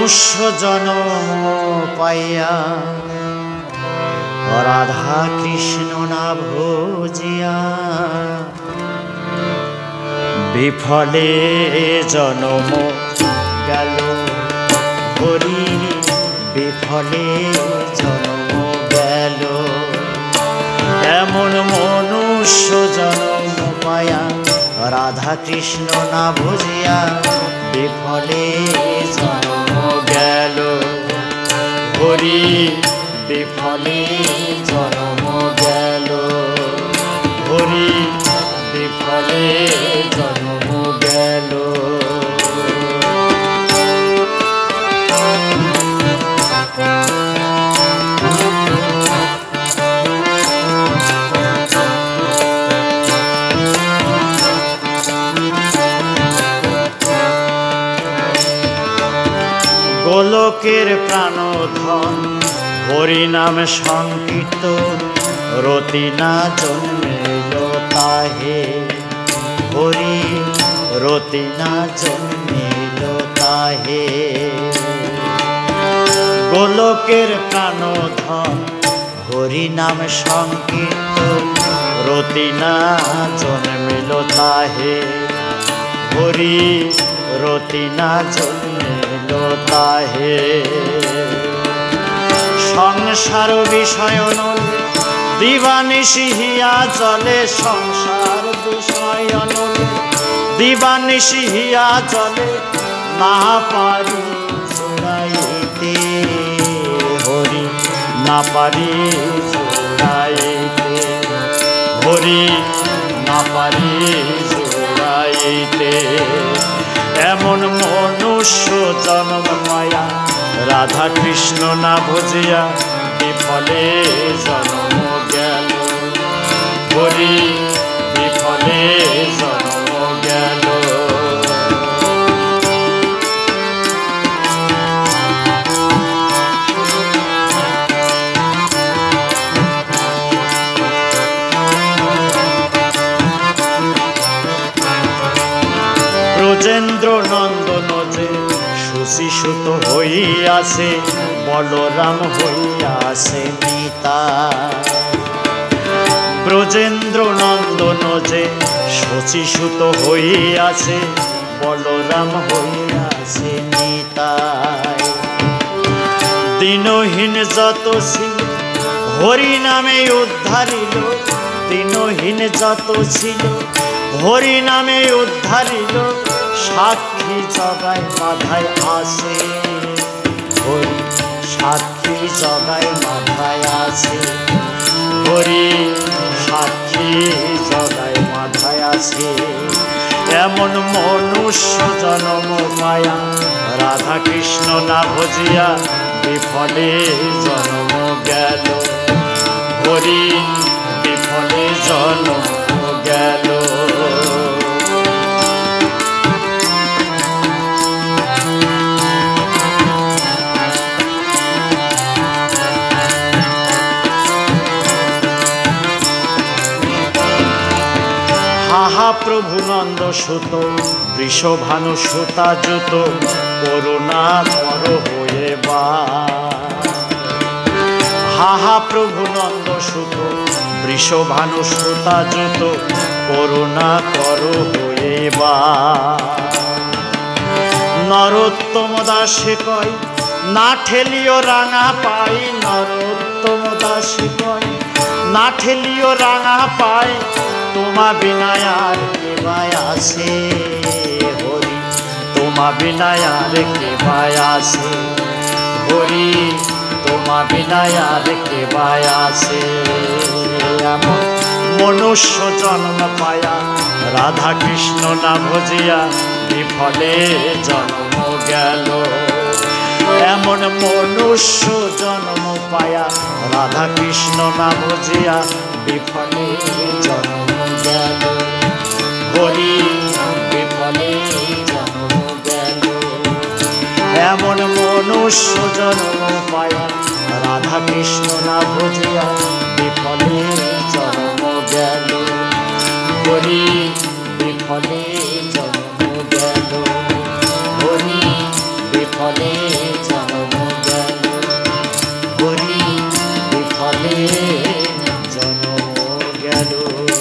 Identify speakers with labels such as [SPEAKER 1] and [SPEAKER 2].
[SPEAKER 1] মনুষ্য জন্ম পাইয়া রাধা কৃষ্ণ না ভজিয়া বিফলে জন্ম গেল হরি বিফলে জন্ম গেল। এমন মনুষ্য জন্ম পায়া রাধা কৃষ্ণ না ভজিয়া বিফলে জন্ম গেল হরি বিফলে জন্ম গেল হরি বিফলে জন্ম গেল। গোলকের প্রাণধন হরি নাম সংকীর্তন রতি না জন্মেল তাহে হরি রতি না জন্মেল তাহে। গোলকের প্রাণধন হরি নাম সংকীর্তন রতি না জন্মেল তাহে হরি রতি না জন্মেল তাহে। সংসার বিষয় নলে দিবানিশি হিয়া চলে সংসার বিষয় নলে দিবানিশি হিয়া চলে না পারি ছুড়াইতে হরি না পারি ছুড়াইতে হরি না পারি ছুড়াইতে। এমন মনুষ্য জন্ম পায়া রাধা কৃষ্ণ না ভজিয়া বিফলে জন্ম গেল হরি বিফলে জন্ম গেল। ব্রজেন্দ্র নন্দন যে সুশিসুত হইয়াছে বলরাম হইয়াছে নিতা। ব্রজেন্দ্র নন্দন যে শশীসুত হইয়াছে বলরাম হইয়াছে নিতাই। দিনহীন যত ছিল হরি নামে উদ্ধারিল দিনহীন যত ছিল হরি নামে উদ্ধারিল। সাক্ষী জগায় মাথায় আসে হরি সাক্ষী জগায় মাথায় আসে হরি সাক্ষী জগায় মাথায় আসে। এমন মনুষ্য জন্ম পায়া রাধা কৃষ্ণ না ভজিয়া বিফলে জন্ম গেল হরি বিফলে জন্ম গেল। হাহা প্রভু নন্দ সুত বৃষভানু সুতা জুত করুণা কর হয়ে বা। হাহা প্রভু নন্দ সুত বৃষভানু সুতা জুত করুণা কর হয়ে বা। নরোত্তম দাসে কয় না ঠেলিও রাঙা পাই নরোত্তম দাসে কয় না ঠেলিও রাঙা পাই। তোমা বিনায়ার কেবায় আসে হরি তোমা বিনায়ার কেবায় আসে হরি তোমা বিনায়ার কেবায় আসে। এমন মনুষ্য জন্ম পায়া রাধা কৃষ্ণ না ভজিয়া বিফলে জন্ম গেল। এমন মনুষ্য জন্ম পায়া রাধা কৃষ্ণ না ভজিয়া বিফলে জন্ম গেল হরি বিফলে জন্ম গেল। এমন মনুষ্য জন্ম পায়া রাধা কৃষ্ণ না ভজিয়া বিফলে জন্ম গেল হরি বিফলে জন্ম গেল হরি বিফলে গেল।